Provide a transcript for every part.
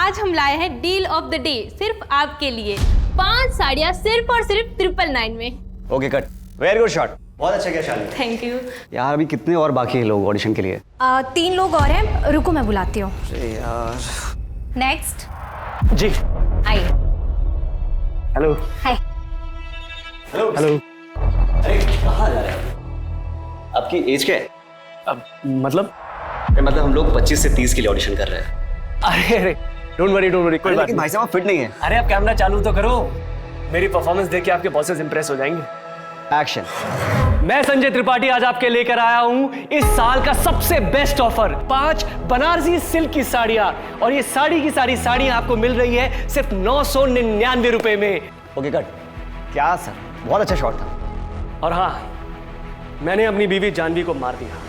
आज हम लाए हैं डील ऑफ द डे सिर्फ आपके लिए। 5 साड़ियाँ सिर्फ और सिर्फ 999 में। Okay cut, very good shot, बहुत अच्छा किया शालिनी। Thank you. यार अभी कितने और बाकी हैं लोग ऑडिशन के लिए? 3 लोग और हैं, रुको मैं बुलाती हूँ। यार नेक्स्ट जी, आइए। Hello hi. Hello hello. अरे कहाँ जा रहे हैं? आपकी एज क्या है? अब मतलब मतलब हम लोग 25 से 30 के लिए ऑडिशन कर रहे हैं। अरे डोंट वरी कोई बात लेकिन भाई साहब फिट नहीं है। अरे आप कैमरा चालू तो करो, मेरी परफॉर्मेंस देख के आपके बॉसेस इंप्रेस हो जाएंगे। एक्शन। मैं संजय त्रिपाठी आज आपके लेकर आया हूं इस साल का सबसे बेस्ट ऑफर, 5 बनारसी सिल्क की साड़ियां, और ये साड़ी की सारी साड़ियां आपको मिल रही है सिर्फ 999 रुपए में। Okay cut. क्या सर, बहुत अच्छा शॉट था। और हाँ, मैंने अपनी बीवी जानवी को मार दिया।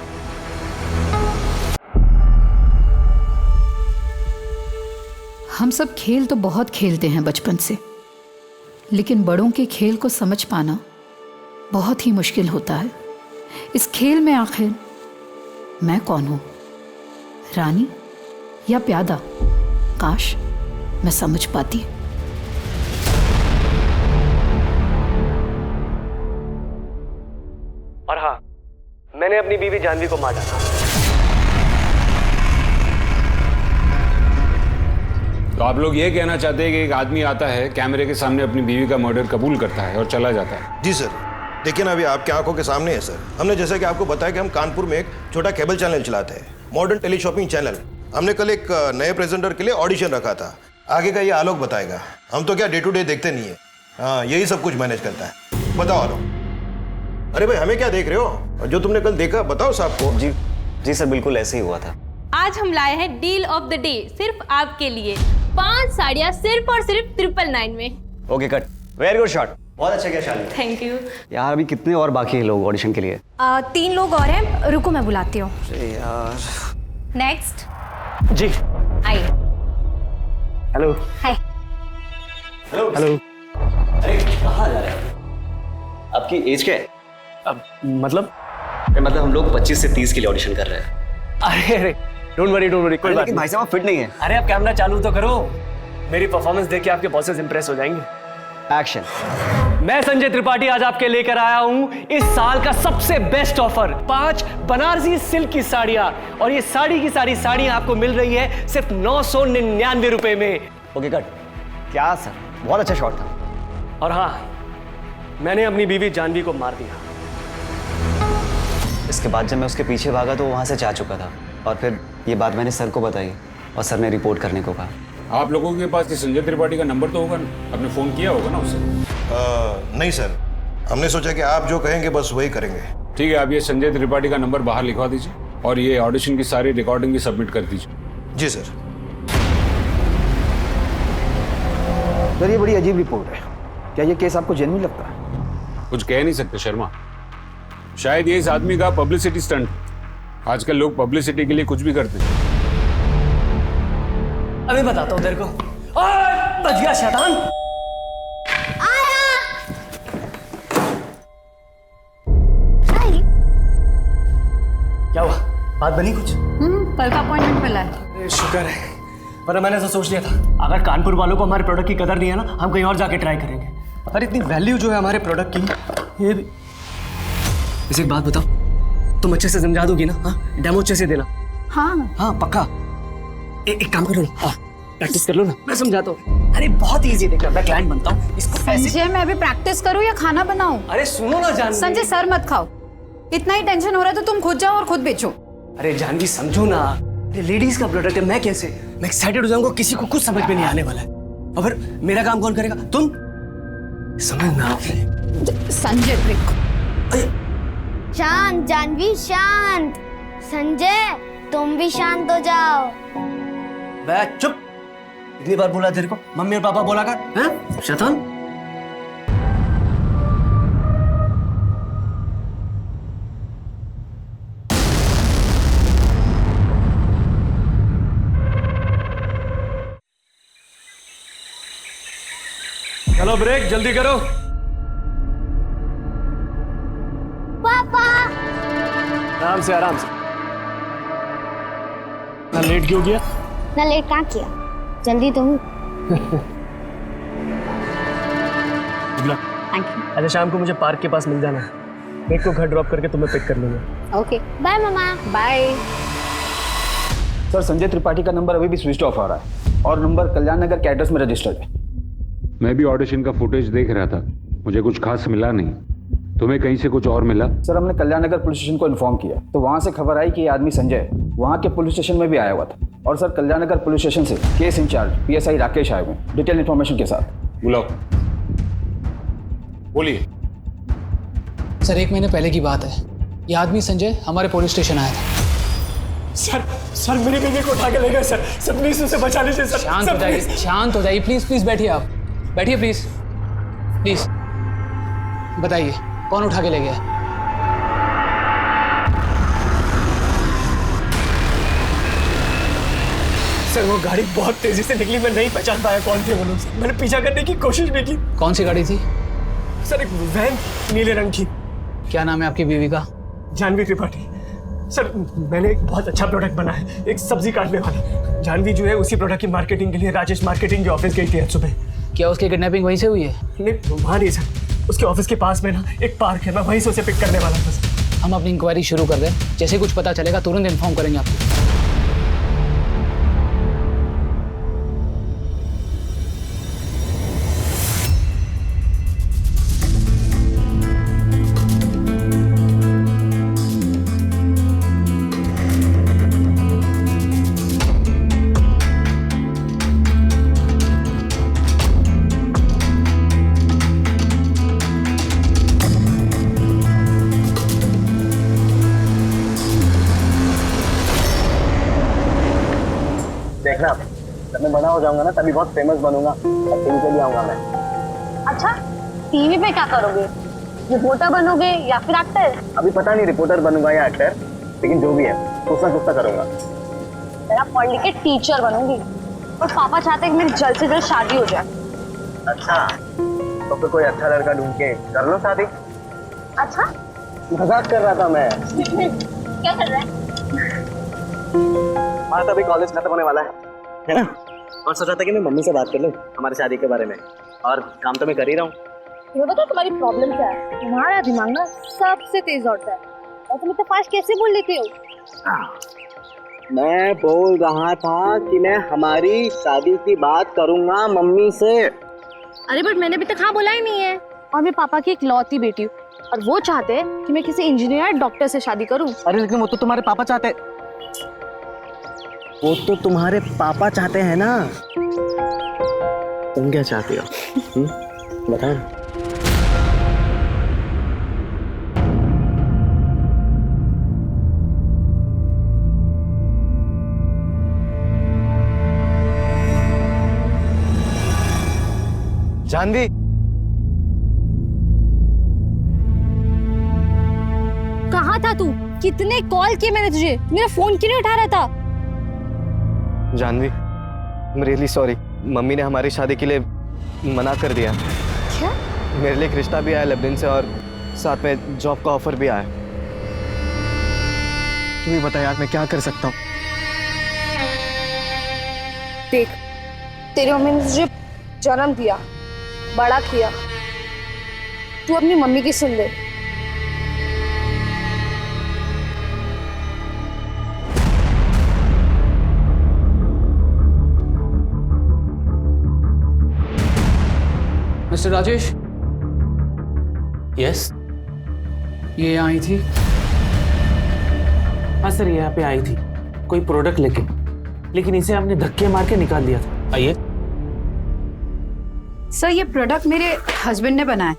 हम सब खेल तो बहुत खेलते हैं बचपन से, लेकिन बड़ों के खेल को समझ पाना बहुत ही मुश्किल होता है। इस खेल में आखिर मैं कौन हूं, रानी या प्यादा? काश मैं समझ पाती। और हाँ, मैंने अपनी बीवी जानवी को मार डाला। तो आप लोग ये कहना चाहते हैं कि एक आदमी आता है, कैमरे के सामने अपनी बीवी का मर्डर कबूल करता है और चला जाता है? जी सर, देखिए ना अभी आपकी आंखों के सामने है सर। हमने जैसा कि आपको बताया कि हम कानपुर में एक छोटा केबल चैनल चलाते हैं, मॉडर्न टेली शॉपिंग चैनल। हमने कल एक नए प्रेजेंटर के लिए ऑडिशन रखा था। आगे का ये आलोक बताएगा। हम तो क्या डे टू डे देखते नहीं है, हाँ यही सब कुछ मैनेज करता है। बताओ आलोक। अरे भाई हमें क्या देख रहे हो, जो तुमने कल देखा बताओ साहब को। जी जी सर, बिल्कुल ऐसे ही हुआ था। आज हम लाए हैं डील ऑफ द डे सिर्फ आपके लिए। 5 साड़ियाँ सिर्फ और सिर्फ 999 में। Okay cut, very good shot, बहुत अच्छा किया शालिनी। Thank you. यार अभी कितने और बाकी हैं लोग ऑडिशन के लिए? 3 लोग और हैं, रुको मैं बुलाती हूँ। यार नेक्स्ट जी, आइए। Hello hi. Hello hello. अरे कहाँ जा रहे हैं? आपकी एज क्या है? अब मतलब मतलब हम लोग 25 से 30 के लिए ऑडिशन कर रहे हैं। अरे डोंट वरी कोई बात लेकिन भाई साहब फिट नहीं है। अरे आप कैमरा चालू तो करो, मेरी परफॉर्मेंस देख के आपके बॉसेस इंप्रेस हो जाएंगे। एक्शन। मैं संजय त्रिपाठी आज आपके लेकर आया हूं इस साल का सबसे बेस्ट ऑफर, 5 बनारसी सिल्क की साड़ियां, और ये साड़ी की सारी साड़ियां आपको मिल रही है सिर्फ 999 रुपए में। Okay cut. क्या सर, बहुत अच्छा शॉट था। और हाँ, मैंने अपनी बीवी जानवी को मार दिया। इसके बाद जब मैं उसके पीछे भागा तो वहां से जा चुका था, और फिर ये बात मैंने सर को बताई और सर ने रिपोर्ट करने को कहा। आप लोगों के पास ये संजय त्रिपाठी का नंबर तो होगा ना? आपने फोन किया होगा ना उसे? नहीं सर, हमने सोचा कि आप जो कहेंगे बस वही करेंगे। ठीक है, आप ये संजय त्रिपाठी का नंबर बाहर लिखवा दीजिए और ये ऑडिशन की सारी रिकॉर्डिंग भी सबमिट कर दीजिए। जी सर। सर ये बड़ी अजीब रिपोर्ट है, क्या ये केस आपको जेन्युइन लगता है? कुछ कह नहीं सकते शर्मा, शायद ये इस आदमी का पब्लिसिटी स्टंट। आजकल लोग पब्लिसिटी के लिए कुछ भी करते हैं। अभी बताता हूँ तेरे को। ओए, बच गया शैतान। क्या हुआ, बात बनी कुछ? कल का अपॉइंटमेंट मिला है। अरे शुक्र है, पर मैंने ऐसा सोच लिया था अगर कानपुर वालों को हमारे प्रोडक्ट की कदर नहीं है ना, हम कहीं और जाके ट्राई करेंगे। पर इतनी वैल्यू जो है हमारे प्रोडक्ट की, ये भी। इसे एक बात बताओ, तुम अच्छे से समझा दोगी ना? हाँ, डेमो अच्छे से देना। हाँ पक्का। एक काम करो ना, प्रैक्टिस कर लो ना, मैं समझाता हूँ। अरे बहुत इजी, देखना मैं क्लाइंट बनता हूँ, इसको पैसे। संजय मैं अभी प्रैक्टिस करूं या खाना बनाऊं? अरे सुनो ना जानवी। संजय सर मत खाओ, इतना ही टेंशन हो रहा है तो तुम खुद जाओ और खुद बेचो। अरे जानवी समझो ना, ये लेडीज का प्रोडक्ट है, मैं कैसे मैं एक्साइटेड हो जाऊंगा, किसी को कुछ समझ में नहीं आने वाला है। और फिर मेरा काम कौन करेगा? तुम समझना। संजय ब्रेक। शांत जानवी शांत। संजय तुम भी शांत हो जाओ। बे चुप, इतनी बार बोला तेरे को, मम्मी और पापा बोला कर, हैं शैतान। चलो ब्रेक जल्दी करो। पापा आराम से आराम से। ना लेट क्यों किया? ना लेट कहाँ किया? जल्दी तो हूँ। Thank you. अच्छा शाम को मुझे पार्क के पास मिल जाना है, मेरे को घर ड्रॉप करके तुम्हें पिक कर लूंगा। ओके बाय मामा। बाय। सर संजय त्रिपाठी का नंबर अभी भी स्विच ऑफ आ रहा है और नंबर कल्याण नगर के एड्रेस में रजिस्टर्ड है। मैं भी ऑडिशन का फुटेज देख रहा था, मुझे कुछ खास मिला नहीं। तुम्हें कहीं से कुछ और मिला? सर हमने कल्याण नगर पुलिस स्टेशन को इन्फॉर्म किया तो वहाँ से खबर आई कि ये आदमी संजय वहाँ के पुलिस स्टेशन में भी आया हुआ था। और सर कल्याण नगर पुलिस स्टेशन से केस इंचार्ज PSI राकेश आए हुए डिटेल इन्फॉर्मेशन के साथ। बुलाओ, बोलिए। सर 1 महीने पहले की बात है, ये आदमी संजय हमारे पुलिस स्टेशन आया था। सर मेरी बेबी को उठा के ले गए सर। सर प्लीज उसे बचा लीजिए सर। शांत हो जाइए, शांत हो जाइए, प्लीज प्लीज बैठिए, आप बैठिए प्लीज प्लीज। बताइए कौन उठा के ले गया? सर वो गाड़ी बहुत तेजी से निकली, मैं नहीं पहचान पाया कौन थे वो लोग। मैंने पीछा करने की कोशिश भी की। कौन सी गाड़ी थी? सर एक वैन नीले रंग की। क्या नाम है आपकी बीवी का? जानवी त्रिपाठी। सर मैंने एक बहुत अच्छा प्रोडक्ट बनाया है, एक सब्जी काटने वाला। जानवी जो है उसी प्रोडक्ट की मार्केटिंग के लिए राजेश मार्केटिंग के ऑफिस गई थी आज सुबह। क्या उसकी किडनैपिंग वहीं से हुई है? नहीं वहाँ नहीं सर, उसके ऑफिस के पास में ना एक पार्क है, मैं वहीं से उसे पिक करने वाला था सर। हम अपनी इंक्वायरी शुरू कर दें, जैसे कुछ पता चलेगा तुरंत इन्फॉर्म करेंगे आपको। देखना जब मैं बड़ा हो जाऊंगा ना तभी बहुत फेमस बनूंगा और टीवी पे भी आऊंगा मैं। अच्छा टीवी पे क्या करोगे? रिपोर्टर बनोगे या फिर एक्टर? अभी पता नहीं रिपोर्टर बनूंगा या एक्टर, लेकिन जो भी है कुछ ना कुछ तो करूंगा। मेरा पढ़ लिख के टीचर बनूंगी और पापा चाहते हैं कि मेरी जल्द से जल्द शादी हो जाए। अच्छा तो फिर कोई अच्छा लड़का ढूंढ के कर लो शादी। अच्छा मजाक कर रहा था मैं। क्या कर रहा है? हाँ तभी कॉलेज खत्म होने वाला है ना, और सोचा था कि मैं मम्मी से बात कर लूँ हमारी शादी के बारे में, और काम तो मैं कर ही रहा हूँ। तुम्हें पता तुम्हारी प्रॉब्लम क्या है? तुम्हारा दिमाग ना सबसे तेज दौड़ता है और तुम इतना फास्ट कैसे बोल लेते हो? मैं बोल रहा था कि मैं हमारी शादी की बात करूंगा मम्मी से। अरे बट मैंने अभी तक हाँ बोला ही नहीं है। और मैं पापा की इकलौती बेटी हूँ और वो चाहते हैं कि मैं किसी इंजीनियर डॉक्टर से शादी करूँ। अरे लेकिन वो तो तुम्हारे पापा चाहते, वो तो तुम्हारे पापा चाहते हैं ना, तुम क्या चाहती हो? बताओ। जानवी कहाँ था तू? कितने कॉल किए मैंने तुझे, मेरा फोन क्यों नहीं उठा रहा था? Janvi I am really sorry, mummy ने हमारी शादी के लिए मना कर दिया। क्या? मेरे लिए एक रिश्ता भी आया लेबनान से और साथ में जॉब का ऑफर भी आया। तू ही बता यार मैं क्या कर सकता हूँ। देख तेरी मम्मी ने तुझे जन्म दिया, बड़ा किया, तू अपनी मम्मी की सुन ले। मिस्टर राजेश। यस ये आई थी? हाँ सर यहाँ पे आई थी कोई प्रोडक्ट लेके, लेकिन इसे हमने धक्के मार के निकाल दिया था। आइए। सर ये प्रोडक्ट मेरे हस्बैंड ने बनाया,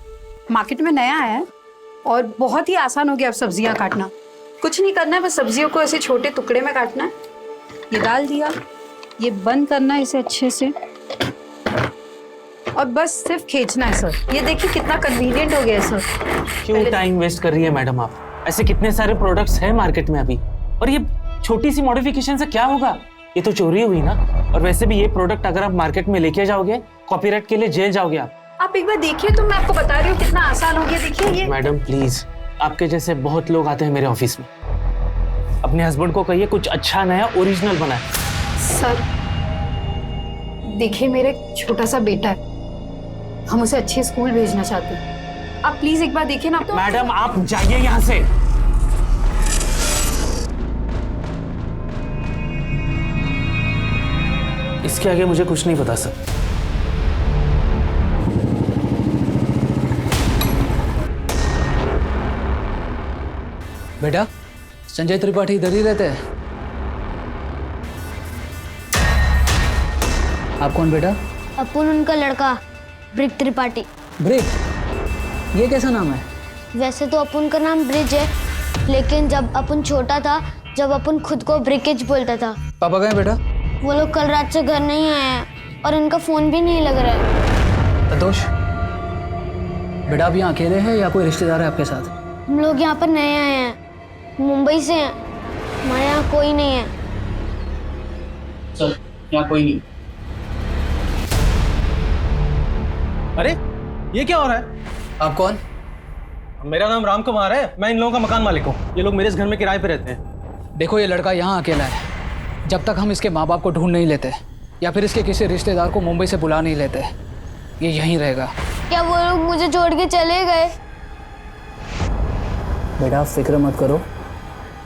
मार्केट में नया आया है और बहुत ही आसान हो गया अब सब्जियां काटना। कुछ नहीं करना है, बस सब्जियों को ऐसे छोटे टुकड़े में काटना है। ये डाल दिया, ये बंद करना है इसे अच्छे से और बस सिर्फ खींचना है सर। ये देखिए कितना कन्वीनियंट हो गया है सर। क्यों टाइम वेस्ट कर रही है मैडम आप? ऐसे कितने सारे प्रोडक्ट्स हैं मार्केट में अभी, और ये छोटी सी मॉडिफिकेशन से क्या होगा? ये तो चोरी हुई ना। और वैसे भी ये प्रोडक्ट अगर आप मार्केट में लेके जाओगे कॉपीराइट के लिए जेल जाओगे आप एक बार देखिए तो मैं आपको बता रही हूँ कितना आसान हो गया। देखिए ये। मैडम प्लीज, आपके जैसे बहुत लोग आते हैं मेरे ऑफिस में, अपने हस्बैंड को कहिए कुछ अच्छा नया ओरिजिनल बनाए। सर देखिए मेरा एक छोटा सा बेटा है, हम उसे अच्छे स्कूल भेजना चाहते हैं। आप प्लीज एक बार देखिए ना। मैडम आप जाइए यहाँ से। इसके आगे मुझे कुछ नहीं पता सर। बेटा संजय त्रिपाठी इधर ही रहते हैं। आप कौन बेटा? अपुन उनका लड़का, ब्रिक त्रिपाठी। ब्रिक, ये कैसा नाम है? वैसे तो अपुन का नाम ब्रिज है, लेकिन जब अपुन छोटा था, जब अपुन खुद को ब्रिकेज बोलता था। पापा गए बेटा? वो लोग कल रात से घर नहीं आए हैं और इनका फोन भी नहीं लग रहा है। संतोष, बेटा आप यहाँ अकेले हैं या कोई रिश्तेदार है आपके साथ? हम लोग यहाँ पर नए आए हैं, मुंबई से हैं, हमारे यहाँ कोई नहीं है। सर यहाँ कोई नहीं। अरे ये क्या हो रहा है? आप कौन? मेरा नाम राम कुमार है, मैं इन लोगों का मकान मालिक हूँ। ये लोग मेरे इस घर में किराए पे रहते हैं। देखो ये लड़का यहाँ अकेला है, जब तक हम इसके माँ बाप को ढूंढ नहीं लेते या फिर इसके किसी रिश्तेदार को मुंबई से बुला नहीं लेते, ये यहीं रहेगा। क्या वो लोग मुझे छोड़ के चले गए? बेटा आप फिक्र मत करो,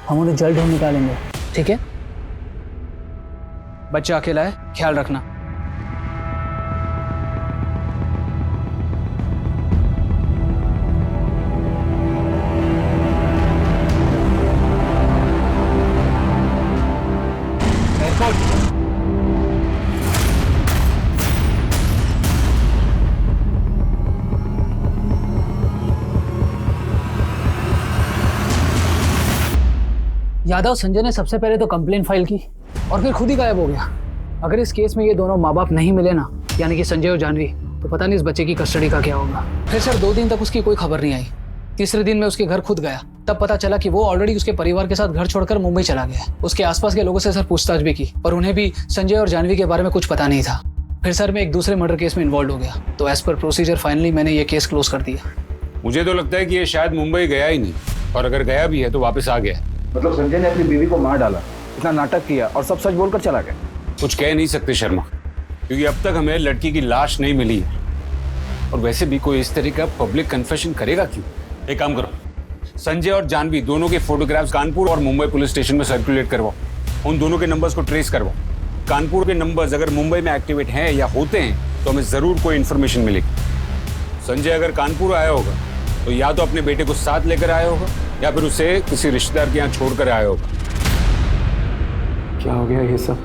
हम उन्हें जल्द ढूंढ निकालेंगे, ठीक है? बच्चा अकेला है, ख्याल रखना। यादव संजय ने सबसे पहले तो कंप्लेंट फाइल की और फिर खुद ही गायब हो गया। अगर इस केस में ये दोनों माँ बाप नहीं मिले ना, यानी कि संजय और जानवी, तो पता नहीं इस बच्चे की कस्टडी का क्या होगा। फिर सर 2 दिन तक उसकी कोई खबर नहीं आई। तीसरे दिन मैं उसके घर खुद गया, तब पता चला कि वो ऑलरेडी उसके परिवार के साथ घर छोड़कर मुंबई चला गया। उसके आसपास के लोगों से सर पूछताछ भी की, पर उन्हें भी संजय और जानवी के बारे में कुछ पता नहीं था। फिर सर मैं एक दूसरे मर्डर केस में इन्वॉल्व हो गया, तो एज पर प्रोसीजर फाइनली मैंने ये केस क्लोज कर दिया। मुझे तो लगता है कि ये शायद मुंबई गया ही नहीं, और अगर गया भी है तो वापस आ गया। मतलब संजय ने अपनी बीवी को मार डाला, इतना नाटक किया और सब सच बोलकर चला गया। कुछ कह नहीं सकते शर्मा, क्योंकि अब तक हमें लड़की की लाश नहीं मिली है। और वैसे भी कोई इस तरह का पब्लिक कन्फेशन करेगा क्यों? एक काम करो, संजय और जानवी दोनों के फोटोग्राफ्स कानपुर और मुंबई पुलिस स्टेशन में सर्कुलेट करवाओ। उन दोनों के नंबर्स को ट्रेस करवाओ। कानपुर के नंबर्स अगर मुंबई में एक्टिवेट हैं या होते हैं तो हमें जरूर कोई इन्फॉर्मेशन मिलेगी। संजय अगर कानपुर आया होगा तो या तो अपने बेटे को साथ लेकर आया होगा या फिर उसे किसी रिश्तेदार के यहाँ छोड़कर आया होगा। क्या हो गया? ये सब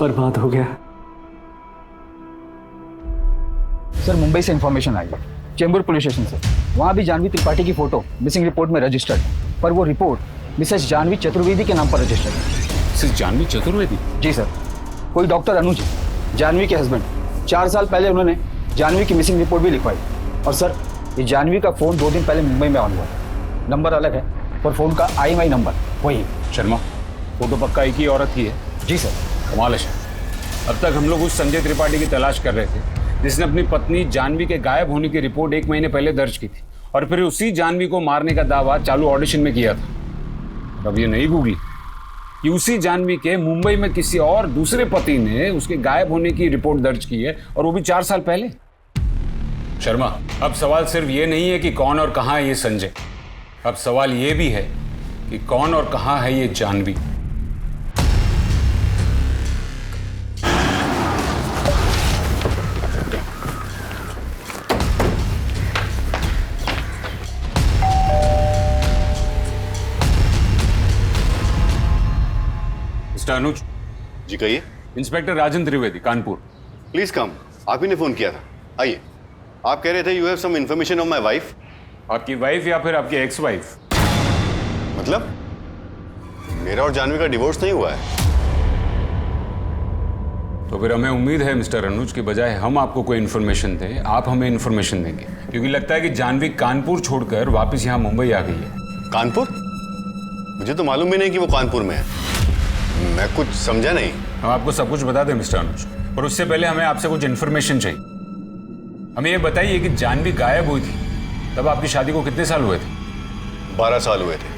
बर्बाद हो गया। सर मुंबई से इंफॉर्मेशन आई है, चेंबूर पुलिस स्टेशन से। वहाँ भी जानवी त्रिपाठी की फोटो मिसिंग रिपोर्ट में रजिस्टर्ड, पर वो रिपोर्ट मिसेस जानवी चतुर्वेदी के नाम पर रजिस्टर्ड है। मिसेस जानवी चतुर्वेदी? जी सर, कोई डॉक्टर अनुज, जानवी के हस्बैंड। 4 साल पहले उन्होंने जानवी की मिसिंग रिपोर्ट भी लिखवाई। और सर ये जानवी का फोन 2 दिन पहले मुंबई में ऑन हुआ। नंबर अलग है पर फोन का IMEI नंबर वही। शर्मा, फोटो पक्का एक ही औरत ही है? जी सर। कमाल है। अब तक हम लोग उस संजय त्रिपाठी की तलाश कर रहे थे जिसने अपनी पत्नी जानवी के गायब होने की रिपोर्ट 1 महीने पहले दर्ज की थी, और फिर उसी जानवी को मारने का दावा चालू ऑडिशन में किया था। अब ये नहीं गूगली कि उसी जानवी के मुंबई में किसी और दूसरे पति ने उसके गायब होने की रिपोर्ट दर्ज की है, और वो भी 4 साल पहले। शर्मा, अब सवाल सिर्फ ये नहीं है कि कौन और कहाँ है ये संजय, अब सवाल ये भी है कि कौन और कहाँ है ये जानवी। मिस्टर अनुज। जी कहिए। Inspector Rajan Trivedi, Kanpur. Please come. आप ही ने फोन किया था, आइए। आप कह रहे थे you have some information on my wife. आपकी वाइफ या फिर आपकी एक्स वाइफ? मतलब मेरा और जानवी का डिवोर्स नहीं हुआ है? तो फिर हमें उम्मीद है मिस्टर अनुज की बजाय हम आपको कोई इन्फॉर्मेशन दें, आप हमें इन्फॉर्मेशन देंगे, क्योंकि लगता है कि जानवी कानपुर छोड़कर वापस यहाँ मुंबई आ गई है। कानपुर? मुझे तो मालूम भी नहीं कि वो कानपुर में है। मैं कुछ समझा नहीं। हम आपको सब कुछ बता दें मिस्टर अनुज, पर उससे पहले हमें आपसे कुछ इन्फॉर्मेशन चाहिए। हमें ये बताइए कि जानवी गायब हुई थी तब आपकी शादी को कितने साल हुए थे? 12 साल हुए थे।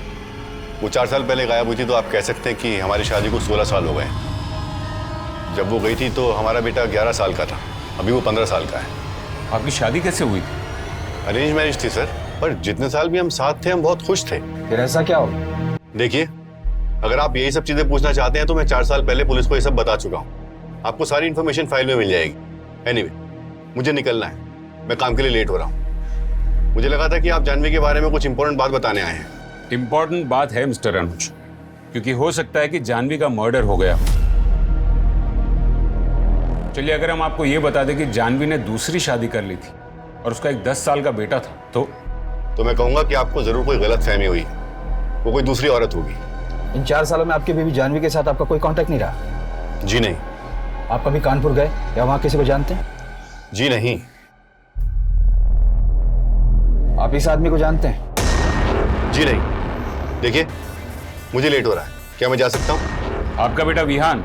वो 4 साल पहले गायब हुई थी, तो आप कह सकते हैं कि हमारी शादी को 16 साल हो गए। जब वो गई थी तो हमारा बेटा 11 साल का था, अभी वो 15 साल का है। आपकी शादी कैसे हुई थी? अरेंज मैरिज थी सर, पर जितने साल भी हम साथ थे हम बहुत खुश थे। फिर ऐसा क्या हो? देखिए, अगर आप यही सब चीजें पूछना चाहते हैं तो मैं 4 साल पहले पुलिस को ये सब बता चुका हूँ। आपको सारी इन्फॉर्मेशन फाइल में मिल जाएगी। एनीवे, मुझे निकलना है, मैं काम के लिए लेट हो रहा हूँ। मुझे लगा था कि आप जानवी के बारे में कुछ इंपॉर्टेंट बात बताने आए हैं। इंपॉर्टेंट बात है मिस्टर अनुज, क्योंकि हो सकता है कि जानवी का मर्डर हो गया। चलिए, अगर हम आपको यह बता दें कि जानवी ने दूसरी शादी कर ली थी और उसका एक 10 साल का बेटा था, तो मैं कहूंगा कि आपको जरूर कोई गलत फहमी हुई, वो कोई दूसरी औरत होगी। इन 4 सालों में आपकी बीवी जानवी के साथ आपका कोई कांटेक्ट नहीं रहा? जी नहीं। आप कभी कानपुर गए या वहां किसी को जानते हैं? जी नहीं। आप इस आदमी को जानते हैं? जी नहीं। देखिए, मुझे लेट हो रहा है, क्या मैं जा सकता हूं? आपका बेटा विहान,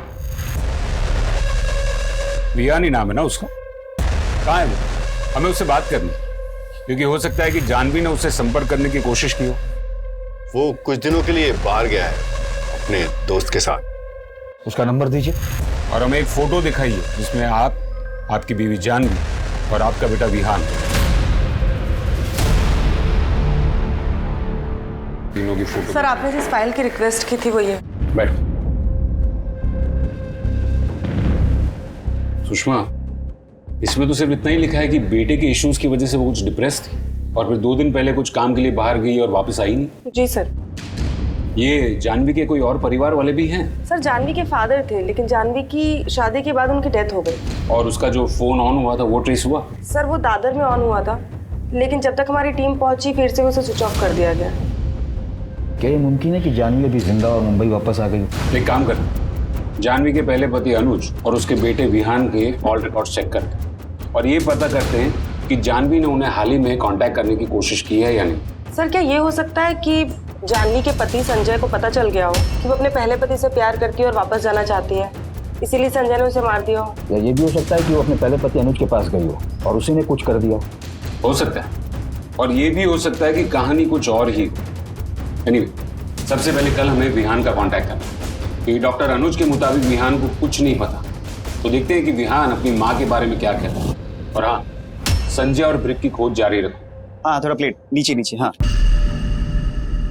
विहान ही नाम है ना उसका? कहाँ है वो? हमें उससे बात करनी, क्योंकि हो सकता है कि जानवी ने उससे संपर्क करने की कोशिश की हो। वो कुछ दिनों के लिए बाहर गया है अपने दोस्त के साथ। उसका नंबर दीजिए और हमें एक फोटो दिखाइए जिसमें आप, आपकी बीवी जानवी और आपका बेटा विहान, तीनों की फोटो। सर, आपने जिस फाइल की रिक्वेस्ट की थी वो ये। बैठ। सुषमा, इसमें तो सिर्फ इतना ही लिखा है कि बेटे के इश्यूज की वजह से वो कुछ डिप्रेस थी और फिर 2 दिन पहले कुछ काम के लिए बाहर गई और वापस आई नहीं। जी सर। ये जानवी के कोई और परिवार वाले भी हैं? सर, जानवी के फादर थे, लेकिन जानवी की शादी के बाद उनकी डेथ हो गई। और उसका जो फोन ऑन हुआ था वो ट्रेस हुआ? सर, वो दादर में ऑन हुआ था, लेकिन जब तक हमारी टीम पहुंची फिर से उसे स्विच ऑफ कर दिया गया। क्या ये मुमकिन है कि जानवी अभी जिंदा और मुंबई वापस आ गई? एक काम करते, जानवी के पहले पति अनुज और उसके बेटे विहान के कॉल रिकॉर्ड चेक करते और ये पता करते हैं कि जानवी ने उन्हें हाल ही में कांटेक्ट करने की कोशिश की है या नहीं। सर, क्या ये हो सकता है कि जानवी के पति संजय को पता चल गया हो कि वो अपने पहले पति से प्यार करती है और वापस जाना चाहती है, इसीलिए संजय ने उसे मार दिया हो? या ये भी हो सकता है कि वो अपने पहले पति अनुज के पास गई हो और उसी ने कुछ कर दिया हो सकता है। और ये भी हो सकता है कि कहानी कुछ और ही। एनीवे, सबसे पहले कल हमें विहान का कांटेक्ट करना, क्योंकि डॉक्टर अनुज के मुताबिक विहान को कुछ नहीं पता। तो देखते हैं कि विहान अपनी माँ के बारे में क्या कहता है। और हाँ, संजय और ब्रिक की खोज जारी रखो। हाँ, थोड़ा प्लेट नीचे नीचे। हाँ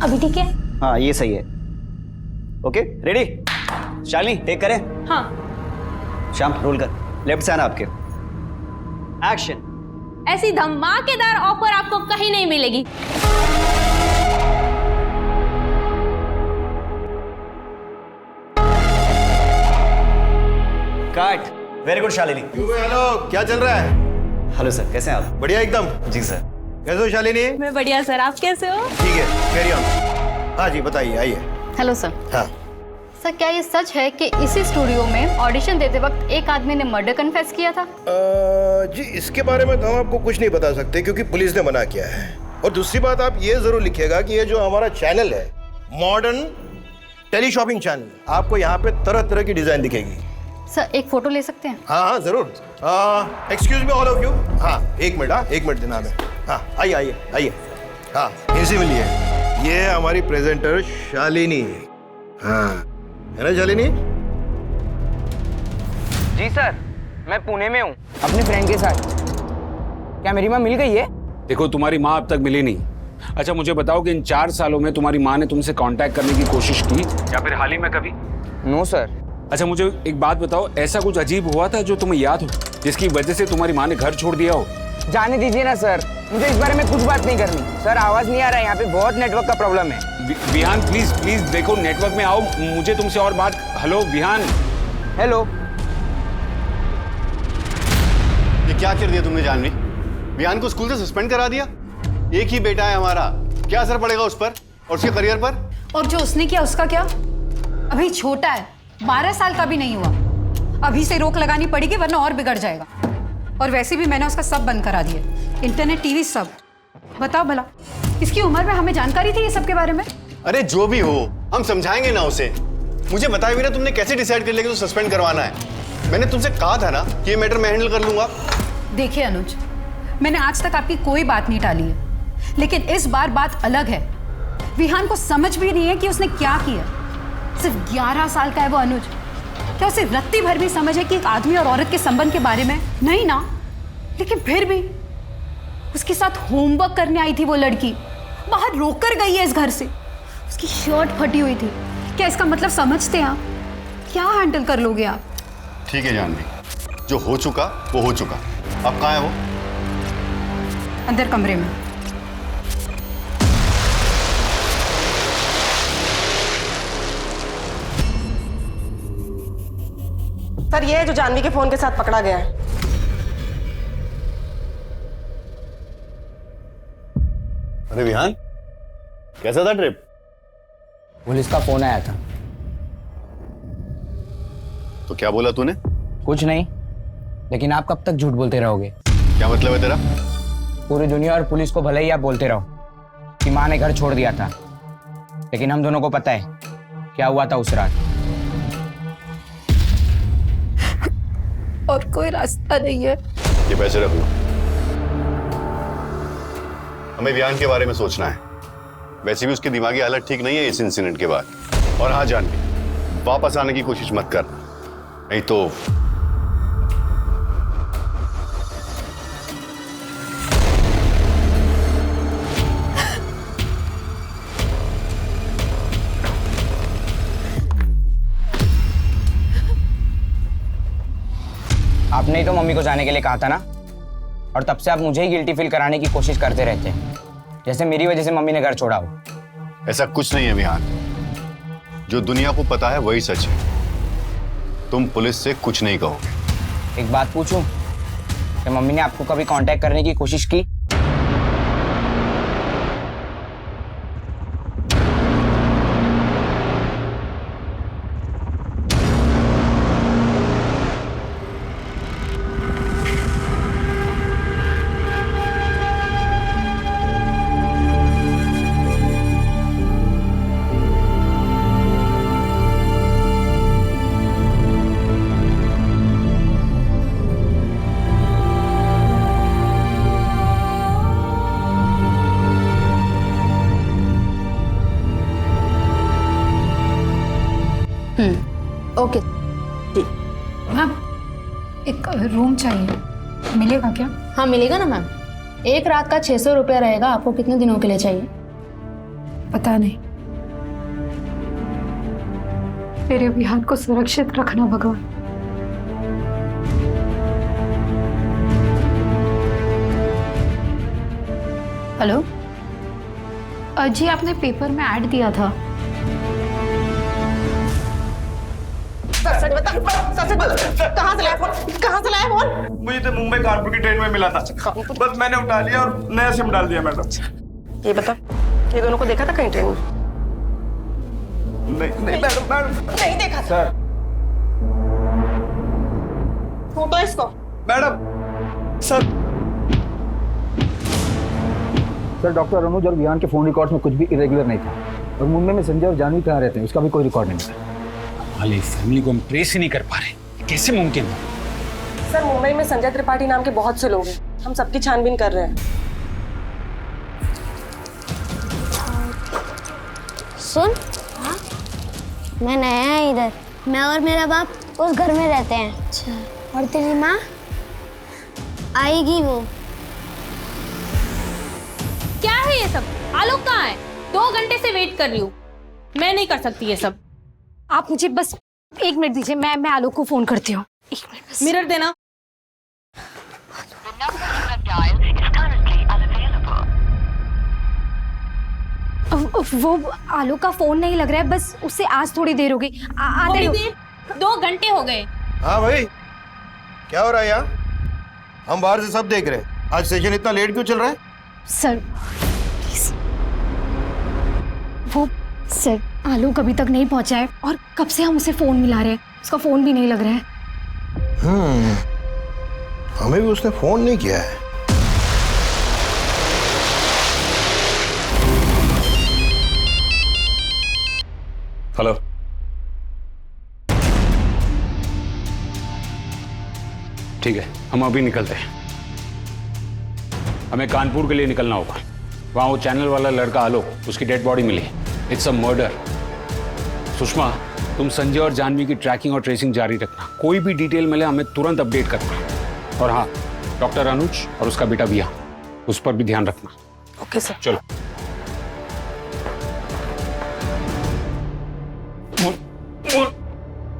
अभी ठीक है? हाँ, ये सही है। Okay, ready? शालिनी, टेक करें? हाँ। श्याम, रोल कर। लेफ्ट से आना आपके। एक्शन। ऐसी धमाकेदार ऑफर आपको कहीं नहीं मिलेगी। Cut. Very good Shalini. Hello, क्या चल रहा है? हेलो सर, कैसे हैं आप? बढ़िया एकदम। जी सर। कैसे हो शालिनी? मैं बढ़िया सर, आप कैसे हो? ठीक है, कैरी ऑन। हाँ जी, बताइए, आइए। Hello sir. हाँ सर, क्या ये सच है कि इसी स्टूडियो में ऑडिशन देते वक्त एक आदमी ने मर्डर कन्फेस किया था? जी, इसके बारे में तो हम आपको कुछ नहीं बता सकते क्योंकि पुलिस ने मना किया है। और दूसरी बात, आप ये जरूर लिखिएगा कि ये जो हमारा चैनल है, मॉडर्न टेली शॉपिंग चैनल, आपको यहाँ पे तरह तरह की डिजाइन दिखेगी। सर, एक फोटो ले सकते हैं? हाँ हाँ, जरूर। Excuse me all of you. हाँ, एक मिनट। हाँ, 1 मिनट देना हमें। हाँ, आइए आइए आइए। हाँ, इनसे मिलिए। ये हमारी प्रेजेंटर शालिनी। हाँ, है ना शालिनी? जी सर, मैं पुणे में हूँ अपने फ्रेंड के साथ। क्या मेरी माँ मिल गई है? देखो, तुम्हारी माँ अब तक मिली नहीं। अच्छा, मुझे बताओ कि इन 4 सालों में तुम्हारी माँ ने तुमसे कांटेक्ट करने की कोशिश की या फिर हाल ही में कभी? No sir. अच्छा, मुझे एक बात बताओ, ऐसा कुछ अजीब हुआ था जो तुम्हें याद हो, जिसकी वजह से तुम्हारी माँ ने घर छोड़ दिया हो? जाने दीजिए ना सर, मुझे इस बारे में कुछ बात नहीं करनी। सर, आवाज नहीं आ रहा है, यहाँ पे बहुत नेटवर्क का प्रॉब्लम है। विहान, प्लीज प्लीज देखो, नेटवर्क में आओ, मुझे तुमसे और बात। हेलो विहान। हेलो। ये क्या कर दिया तुमने जानवी? विहान को स्कूल से सस्पेंड करा दिया। एक ही बेटा है हमारा, क्या असर पड़ेगा उस पर और उसके करियर पर? और जो उसने किया उसका क्या? अभी छोटा है, 12 साल का भी नहीं हुआ। अभी से रोक लगानी पड़ेगी वरना और बिगड़ जाएगा। और वैसे भी मैंने उसका सब बंद करा दिया, इंटरनेट, टीवी, सब। बताओ भला, इसकी उम्र में हमें जानकारी थी ये सब के बारे में? अरे जो भी हो, हम समझाएंगे ना उसे। मुझे बताया भी ना तुमने कैसे डिसाइड कर लिया कि तो सस्पेंड करवाना है। मैंने तुमसे कहा था ना कि ये मैटर मैं हैंडल कर लूंगा। देखिए अनुज, मैंने आज तक आपकी कोई बात नहीं टाली है, लेकिन इस बार बात अलग है। विहान को समझ भी नहीं है कि उसने क्या किया। सिर्फ 11 साल का है वो अनुज, क्या उसे रत्ती भर भी समझ है कि एक आदमी और औरत के संबंध के बारे में? नहीं ना। लेकिन फिर भी उसके साथ होमवर्क करने आई थी वो लड़की, बाहर रोक कर गई है इस घर से। उसकी शर्ट फटी हुई थी। क्या इसका मतलब समझते हैं आप? क्या हैंडल कर लोगे आप? ठीक है जानवी, जो हो चुका वो हो चुका। अब कहाँ है वो? अंदर कमरे में। सर ये है जो जानवी के फोन के साथ पकड़ा गया है। अरे विहान, कैसा था ट्रिप? पुलिस का फोन आया था। तो क्या बोला तूने? कुछ नहीं, लेकिन आप कब तक झूठ बोलते रहोगे? क्या मतलब है तेरा? पूरी दुनिया और पुलिस को भले ही आप बोलते रहो कि माँ ने घर छोड़ दिया था, लेकिन हम दोनों को पता है क्या हुआ था उस रात। और कोई रास्ता नहीं है। ये पैसे रख लो, हमें विहान के बारे में सोचना है। वैसे भी उसकी दिमागी हालत ठीक नहीं है इस इंसिडेंट के बाद। और हाँ जानवी, वापस आने की कोशिश मत कर, नहीं तो आपने ही तो मम्मी को जाने के लिए कहा था ना, और तब से आप मुझे ही गिल्टी फील कराने की कोशिश करते रहते हैं, जैसे मेरी वजह से मम्मी ने घर छोड़ा हो। ऐसा कुछ नहीं है विहान, जो दुनिया को पता है वही सच है। तुम पुलिस से कुछ नहीं कहोगे। एक बात पूछूं, क्या मम्मी ने आपको कभी कांटेक्ट करने की कोशिश की? ओके मैम, एक रूम चाहिए, मिलेगा क्या? हाँ मिलेगा ना मैम। एक रात का 600 रुपया रहेगा। आपको कितने दिनों के लिए चाहिए? पता नहीं। मेरे विहान को सुरक्षित रखना भगवान। हेलो जी, आपने पेपर में ऐड दिया था। सच बता, कहाँ से लाया फोन? कहाँ से लाया फोन? मुझे तो मुंबई कानपुर की ट्रेन में मिला था, बस मैंने उठा लिया और नया सिम डाल दिया मैडम। ये बता, ये दोनों को देखा था कहीं ट्रेन में? नहीं मैडम नहीं देखा था। सर फोटो इसको। मैडम सर डॉक्टर अनुज और विहान के फोन रिकॉर्ड्स में कुछ भी इरेगुलर नहीं था, और मुंबई में संजय और जानवी कहाँ रहते हैं उसका भी कोई रिकॉर्ड नहीं था। वाली फैमिली को हम ट्रेस ही नहीं कर पा रहे, कैसे मुमकिन है? सर मुंबई में संजय त्रिपाठी नाम के बहुत से लोग हैं, हम सबकी छानबीन कर रहे हैं। सुन, हाँ? मैं नया है इधर। मैं और मेरा बाप उस घर में रहते हैं। अच्छा। और तेरी माँ? आएगी वो। क्या है ये सब? आलोक कहाँ है? 2 घंटे से वेट कर रही हूँ। मैं नहीं कर सकती ये सब। आप मुझे बस 1 मिनट दीजिए, मैं आलोक को फोन करती हूँ। 1 मिनट बस। मिरर देना। वो आलोक का फोन नहीं लग रहा है, बस उससे आज थोड़ी देर हो गई। थोड़ी देर? 2 घंटे हो गए। हाँ भाई, क्या हो रहा है यहाँ? हम बाहर से सब देख रहे हैं। आज सेशन इतना लेट क्यों चल रहा है? सर प्लीज, वो सर आलोक अभी तक नहीं पहुंचा है और कब से हम उसे फोन मिला रहे हैं, उसका फोन भी नहीं लग रहा है। हमें भी उसने फोन नहीं किया है। हेलो, ठीक है, हम अभी निकलते हैं। हमें कानपुर के लिए निकलना होगा। वहां वो चैनल वाला लड़का आलोक, उसकी डेड बॉडी मिली। It's a murder. सुषमा, तुम संजय और जानवी की ट्रैकिंग और ट्रेसिंग जारी रखना। कोई भी डिटेल मिले हमें तुरंत अपडेट करना। और हाँ, डॉक्टर अनुज और उसका बेटा विया, उस पर भी ध्यान रखना। Okay sir. चलो।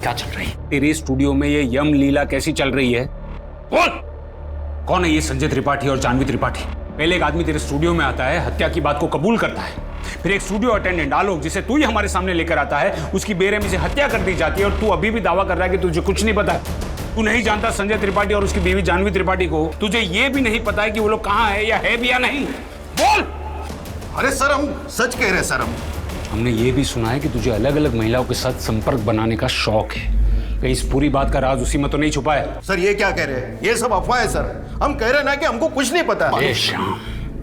क्या चल रही है तेरे स्टूडियो में? ये यम लीला कैसी चल रही है? बोल, कौन है ये संजय त्रिपाठी और जानवी त्रिपाठी? पहले एक आदमी तेरे स्टूडियो में आता है, हत्या की बात को कबूल करता है, फिर एक स्टूडियो अटेंडेंट आलोक, जिसे तू ही हमारे सामने लेकर आता है, उसकी बेरहमी से हत्या कर दी जाती है, और तू अभी भी दावा कर रहा है कि तुझे कुछ नहीं पता है। तू नहीं जानता संजय त्रिपाठी और उसकी बीवी जानवी त्रिपाठी को। तुझे ये भी नहीं पता है कि वो लोग कहाँ है या है भी या नहीं। बोल। अरे सर, हम सच कह रहे हैं सर। हमने ये भी सुना है कि तुझे अलग अलग महिलाओं के साथ संपर्क बनाने का शौक है। कहीं इस पूरी बात का राज उसी में तो नहीं छुपा है? सर ये क्या कह रहे हैं? ये सब अफवाह है सर। हम कह रहे हैं ना कि हमको कुछ नहीं पता।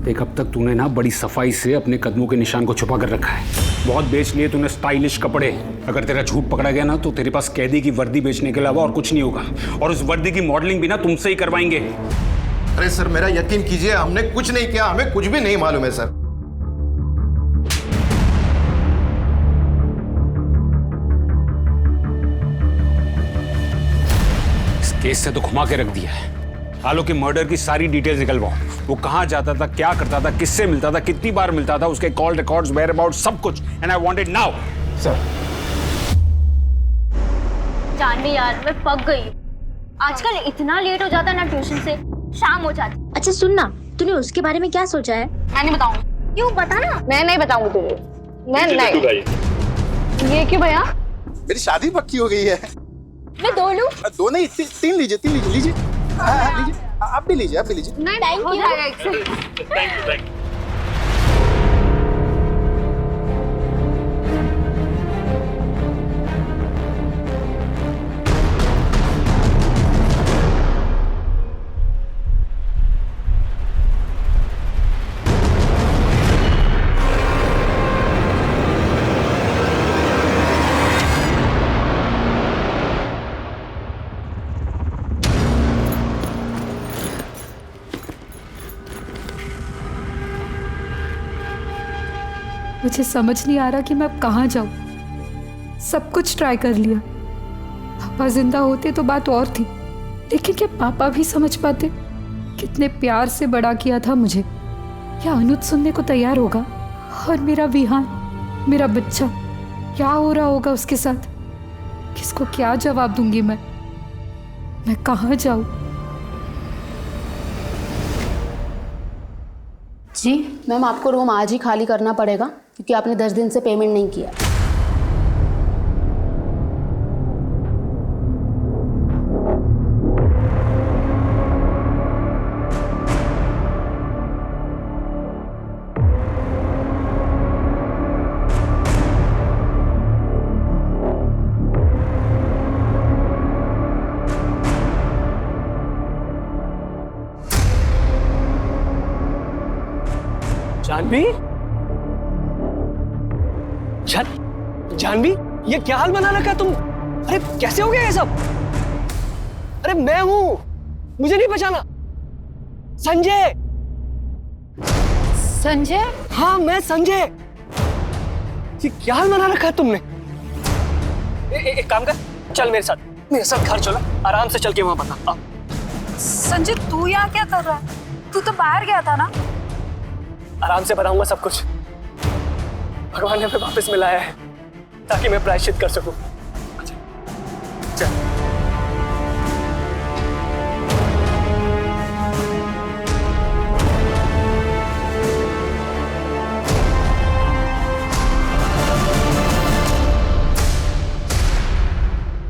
देख, अब तक तूने ना बड़ी सफाई से अपने कदमों के निशान को छुपा कर रखा है। बहुत बेच लिए तूने स्टाइलिश कपड़े। अगर तेरा झूठ पकड़ा गया ना तो तेरे पास कैदी की वर्दी बेचने के अलावा और कुछ नहीं होगा, और उस वर्दी की मॉडलिंग भी ना तुमसे ही करवाएंगे। अरे सर, मेरा यकीन कीजिए, हमने कुछ नहीं किया, हमें कुछ भी नहीं मालूम है सर। इस केस से तो घुमा के रख दिया है। आलोक के मर्डर की सारी डिटेल्स निकलवाओ। वो कहां जाता था, क्या करता था, किससे मिलता था, कितनी बार मिलता था, उसके कॉल रिकॉर्ड्स, वेयर अबाउट, सब कुछ। And I want it now. Sir. Janvi यार, मैं पक गई। आजकल इतना लेट हो जाता ना ट्यूशन से, शाम हो जाती। अच्छा सुन ना, तूने उसके बारे में क्या सोचा है? मैं नहीं बताऊंगी। क्यों? बता ना। मैं नहीं बताऊंगी तुझे। मैं नहीं। ये क्यों भैया? मेरी शादी पक्की हो गई है। मैं दो लूं? दो नहीं, तीन लीजिए, लीजिए। लीजिए, आप भी लीजिए। नहीं, थैंक यू। मुझे समझ नहीं आ रहा कि मैं अब कहाँ जाऊँ। सब कुछ ट्राई कर लिया। पापा जिंदा होते तो बात और थी, लेकिन क्या पापा भी समझ पाते? कितने प्यार से बड़ा किया था मुझे। क्या अनुज सुनने को तैयार होगा? और मेरा विहान, मेरा बच्चा, क्या हो रहा होगा उसके साथ? किसको क्या जवाब दूंगी मैं कहाँ जाऊँ? जी मैम, आपको रूम आज ही खाली करना पड़ेगा क्योंकि आपने 10 दिन से पेमेंट नहीं किया। जानवी? जानवी, ये क्या हाल बना रखा तुम? अरे कैसे हो गया ये सब? अरे मैं हूं, मुझे नहीं पहचाना? संजय। संजय? हाँ मैं संजय। ये क्या हाल बना रखा है तुमने? एक काम कर, चल मेरे साथ घर चलो, आराम से चल के वहां बता। संजय तू यहाँ क्या कर रहा है? तू तो बाहर गया था ना? आराम से बताऊंगा सब कुछ। भगवान ने हमें वापस मिलाया है ताकि मैं प्रायश्चित कर सकूं। चल।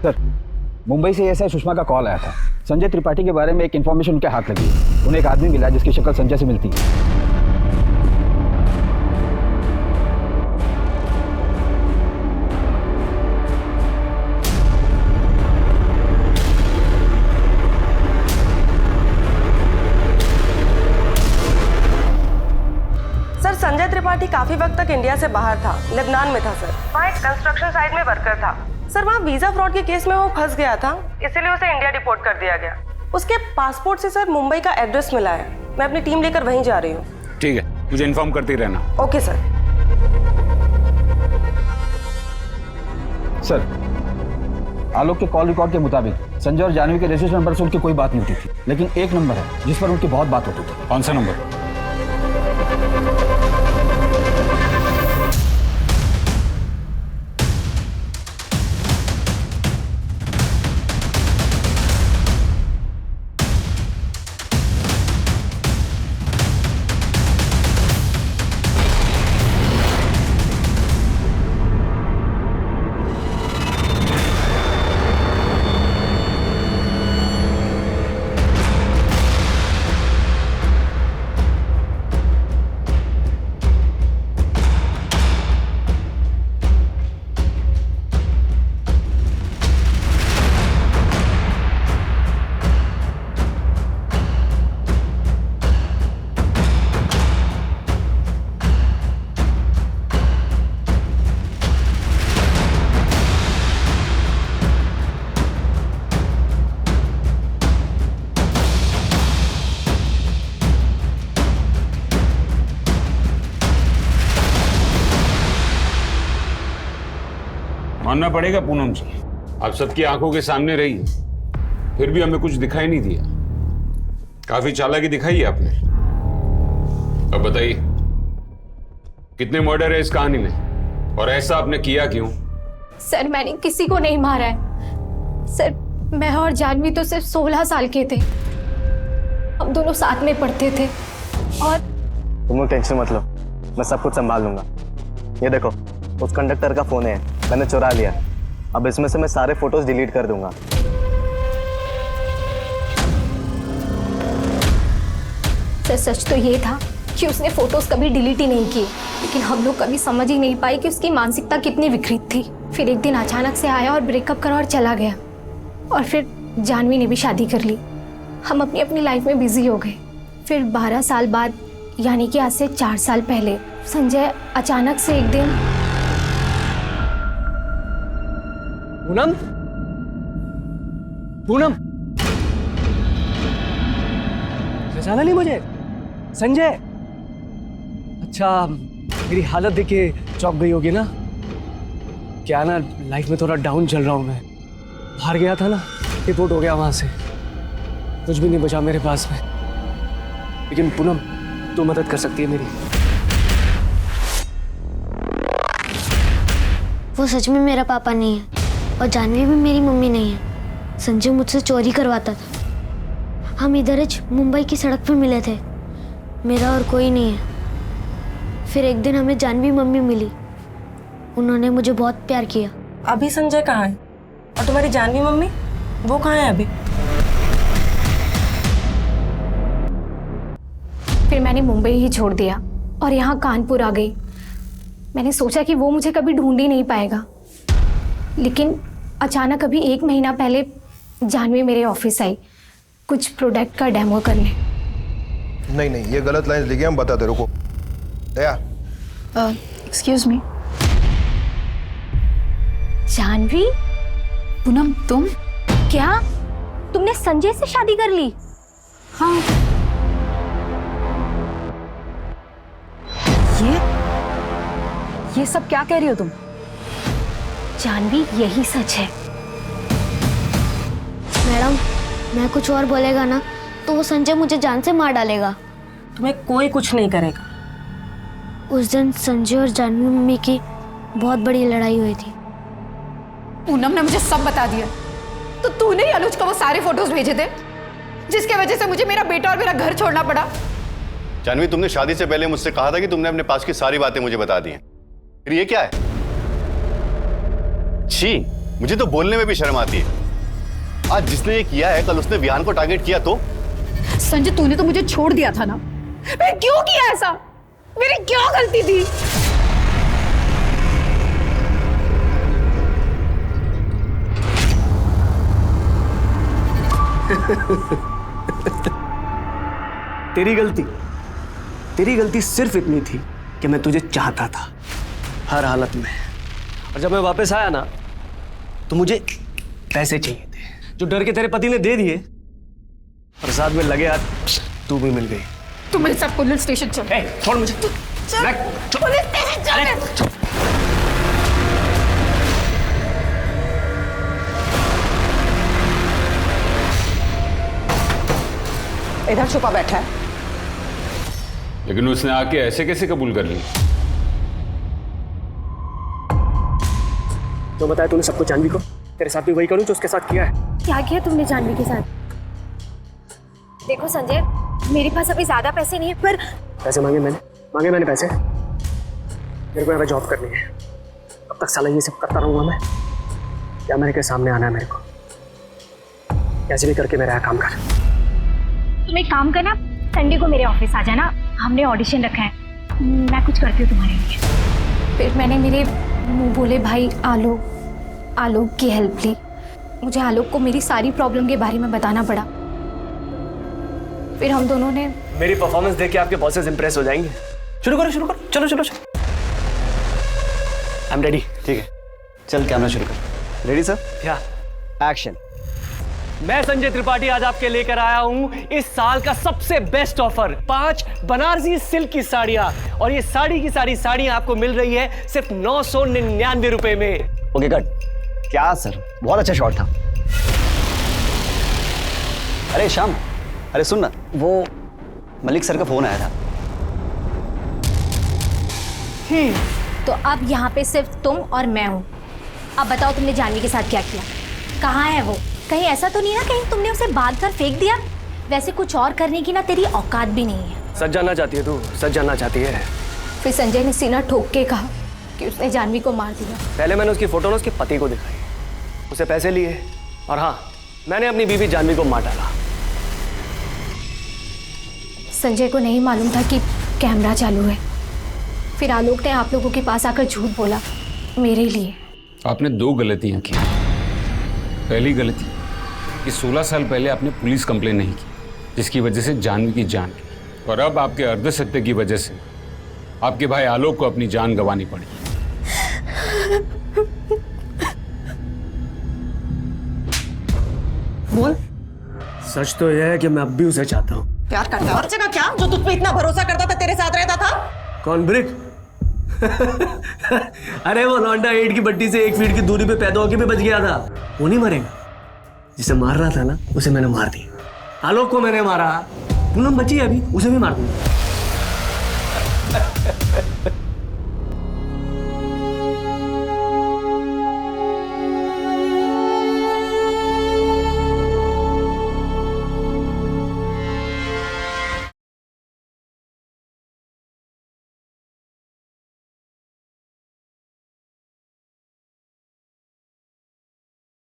सर, मुंबई से एसआई सुषमा का कॉल आया था। संजय त्रिपाठी के बारे में एक इन्फॉर्मेशन उनके हाथ लगी है। उन्हें एक आदमी मिला जिसकी शक्ल संजय से मिलती है। संजय त्रिपाठी काफी वक्त तक इंडिया से बाहर था, लेबनान में था सर। वहाँ एक कंस्ट्रक्शन साइट में वर्कर था सर। वहाँ वीजा फ्रॉड के केस में वो फंस गया था, इसीलिए उसे इंडिया डिपोर्ट कर दिया गया। उसके पासपोर्ट से सर मुंबई का एड्रेस मिला है। मैं अपनी टीम लेकर वहीं जा रही हूँ। ठीक है, मुझे इन्फॉर्म करते रहना। Okay sir. सर, आलोक के कॉल रिकॉर्ड के मुताबिक संजय और जानवी के रजिस्ट्रेशन नंबर से उनकी कोई बात नहीं होती थी, लेकिन एक नंबर है जिस पर उनकी बहुत बात होती थी। कौन सा नंबर? मानना पड़ेगा पूनम जी, आप सबकी आंखों के सामने रही है, फिर भी हमें कुछ दिखाई नहीं दिया। काफी चालाकी दिखाई है आपने। अब बताइए कितने मर्डर है इस कहानी में, और ऐसा आपने किया क्यों? सर मैंने किसी को नहीं मारा है सर। मैं और जानवी तो सिर्फ 16 साल के थे, हम दोनों साथ में पढ़ते थे। और तुम लोग टेंशन मत लो, मैं सब कुछ संभाल लूंगा। ये देखो उस कंडक्टर का फोन है, मैंने चुरा लिया। अब इसमें से मैं सारे फोटोज डिलीट कर दूंगा। सर सच तो ये था कि उसने फोटोज कभी डिलीट ही नहीं किए, लेकिन हम लोग कभी समझ ही नहीं पाए कि उसकी मानसिकता कितनी विकृत थी। फिर एक दिन अचानक से आया और ब्रेकअप करा और चला गया, और फिर जानवी ने भी शादी कर ली। हम अपनी अपनी लाइफ में बिजी हो गए। फिर 12 साल बाद, यानी कि आज से 4 साल पहले, संजय अचानक से एक दिन। पूनम, पूनम, पहचाना नहीं मुझे? संजय। अच्छा, मेरी हालत देख के चौंक गई होगी ना? क्या ना, लाइफ में थोड़ा डाउन चल रहा हूँ मैं। बाहर गया था ना, रिपोर्ट हो गया वहां से, कुछ भी नहीं बचा मेरे पास में। लेकिन पूनम, तू मदद कर सकती है मेरी। वो सच में मेरा पापा नहीं है, और जानवी भी मेरी मम्मी नहीं है। संजय मुझसे चोरी करवाता था। हम इधर मुंबई की सड़क पर मिले थे, मेरा और कोई नहीं है। फिर एक दिन हमें जानवी मम्मी मिली, उन्होंने मुझे बहुत प्यार किया। अभी संजय कहाँ है? और तुम्हारी जानवी मम्मी, वो कहाँ है अभी? फिर मैंने मुंबई ही छोड़ दिया और यहाँ कानपुर आ गई। मैंने सोचा कि वो मुझे कभी ढूंढ ही नहीं पाएगा, लेकिन अचानक अभी 1 महीना पहले जानवी मेरे ऑफिस आई कुछ प्रोडक्ट का डेमो करने। नहीं, ये गलत लाइन लिखे, हम बताते, रुको। दया, एक्सक्यूज मी। जानवी? पूनम, तुम? क्या तुमने संजय से शादी कर ली? हाँ। ये सब क्या कह रही हो तुम? जानवी, यही सच है। मैडम, मैं कुछ और बोलेगा ना तो वो संजय मुझे जान से मार डालेगा। तुम्हें कोई कुछ नहीं करेगा। उस दिन संजय और जानवी मम्मी की बहुत बड़ी लड़ाई हुई थी। पूनम ने मुझे सब बता दिया। तो तूने ही अनुज को वो सारे फोटोज भेजे थे जिसके वजह से मुझे मेरा बेटा और मेरा घर छोड़ना पड़ा। जानवी, तुमने शादी से पहले मुझसे कहा था कि तुमने अपने पास की सारी बातें मुझे बता दी हैं। फिर ये क्या है? छी, मुझे तो बोलने में भी शर्म आती है। आज जिसने ये किया है, कल उसने विहान को टारगेट किया तो? संजय, तूने तो मुझे छोड़ दिया था ना। मैं क्यों किया ऐसा? मेरी क्या गलती थी? तेरी गलती सिर्फ इतनी थी कि मैं तुझे चाहता था हर हालत में। और जब मैं वापस आया ना तो मुझे पैसे चाहिए थे जो डर के तेरे पति ने दे दिए, और साथ में लगे हाथ तू भी मिल गई। तू मेरे साथ पुलिस स्टेशन चल। छोड़ मुझे। पुलिस स्टेशन चल। इधर छुपा बैठा है। लेकिन उसने आके ऐसे कैसे कबूल कर ली? तो बताया तूने सबको जानवी को, तेरे साथ भी वही करूं जो उसके साथ किया है। क्या किया तुमने जानवी के साथ? देखो संजय, मेरे पास अभी ज्यादा पैसे नहीं है, पर पैसे मांगे मैंने पैसे। मेरे को यहाँ पे जॉब करनी है। अब तक साला ये सब करता रहूंगा मैं? क्या मेरे के सामने आना है मेरे को? कैसे भी करके मेरा काम कर। तुम एक काम करना, संडे को मेरे ऑफिस आ जाना, हमने ऑडिशन रखा है, मैं कुछ करती हूँ तुम्हारे लिए। फिर मैंने मेरे मुंह बोले भाई आलोक की हेल्प ली। मुझे आलोक को मेरी सारी प्रॉब्लम के बारे में बताना पड़ा। फिर हम दोनों ने मेरी परफॉर्मेंस देख के आपके बॉसेस इंप्रेस हो जाएंगे। शुरू करो चलो। I am ready. ठीक है, चल कैमरा शुरू कर। Ready sir? या एक्शन। मैं संजय त्रिपाठी आज आपके लेकर आया हूं इस साल का सबसे बेस्ट ऑफर, 5 बनारसी सिल्क की साड़ियां। और ये साड़ी की सारी साड़ियां आपको मिल रही है सिर्फ 999 रुपए में। Okay cut. क्या सर, बहुत अच्छा शॉट था। अरे श्याम, अरे सुन ना, वो मलिक सर का फोन आया था। तो अब यहाँ पे सिर्फ तुम और मैं हूँ। अब बताओ तुमने जानवी के साथ क्या किया? कहाँ है वो? कहीं ऐसा तो नहीं ना कहीं तुमने उसे बांध कर फेंक दिया? वैसे कुछ और करने की ना तेरी औकात भी नहीं है। सच जानना चाहती है तू? सच जानना चाहती है? फिर संजय ने सीना ठोक के कहा कि उसने जानवी को मार दिया। पहले मैंने उसकी फोटो ना उसके पति को दिखाई, उसे पैसे लिए, और हाँ, मैंने अपनी बीवी जानवी को मार डाला। संजय को नहीं मालूम था कि कैमरा चालू है। फिर आलोक ने आप लोगों के पास आकर झूठ बोला मेरे लिए। आपने 2 गलतियां की। पहली गलती कि 16 साल पहले आपने पुलिस कंप्लेन नहीं की, जिसकी वजह से जानवी की जान गई। और अब आपके अर्धसत्य की वजह से आपके भाई आलोक को अपनी जान गंवानी पड़ी। बोल। सच तो यह है कि मैं अब भी उसे चाहता हूँ। प्यार करता है? बच्चे का क्या, जो तुझ पे इतना भरोसा करता था, तेरे साथ रहता था? कौन, ब्रिक? अरे वो लौंडा 8 की बट्टी से 1 फीट की दूरी पे पैदा होके भी बच गया था। वो नहीं मरेगा। जिसे मार रहा था ना, उसे मैंने मार दिया। आलोक को मैंने मारा, पूनम बची है अभी, उसे भी मार दूंगा।